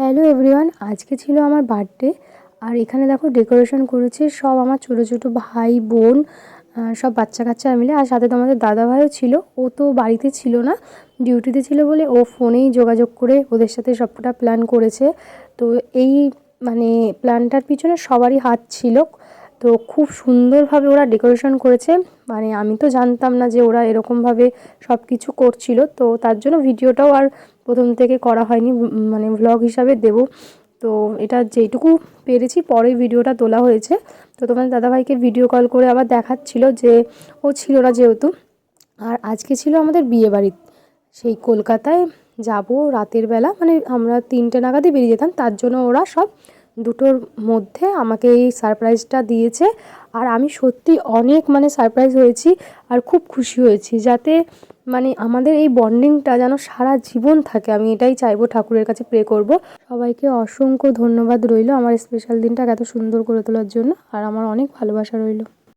Hello everyone, আজকে ছিল আমার বার্থডে। আর এখানে দেখো ডেকোরেশন করেছে সব আমার ছোট ছোট ভাই বোন, সব বাচ্চা কাচ্চা মিলে। আর সাথে তো আমাদের দাদাভাইও ছিল, ও তো বাড়িতে ছিল না, ডিউটিতে ছিল বলে ও ফোনেই যোগাযোগ করে ওদের সাথে সবটা প্ল্যান করেছে। তো এই মানে প্ল্যানটার পিছনে সবারই হাত ছিল। তো খুব সুন্দরভাবে ওরা ডেকোরেশন করেছে, মানে আমি তো জানতাম না যে ওরা এরকমভাবে সব কিছু করছিল। তো তার জন্য ভিডিওটাও আর প্রথম থেকে করা হয়নি, মানে ভ্লগ হিসাবে দেব। তো এটা যেইটুকু পেরেছি পরে ভিডিওটা তোলা হয়েছে। তো তোমার দাদাভাইকে ভিডিও কল করে আবার দেখাচ্ছিল যে ও ছিল না যেহেতু। আর আজকে ছিল আমাদের বিয়েবাড়ি, সেই কলকাতায় যাব রাতের বেলা, মানে আমরা 3টে নাগাদই বেরিয়ে যেতাম। তার জন্য ওরা সব 2টোর মধ্যে আমাকে এই সারপ্রাইজটা দিয়েছে। আর আমি সত্যি অনেক সারপ্রাইজ হয়েছি আর খুব খুশি হয়েছি, যাতে আমাদের এই বন্ডিংটা যেন সারা জীবন থাকে। আমি এটাই চাইবো, ঠাকুরের কাছে প্রে করব। সবাইকে অসংখ্য ধন্যবাদ রইল আমার স্পেশাল দিনটা এত সুন্দর করে তোলার জন্য, আর আমার অনেক ভালোবাসা রইল।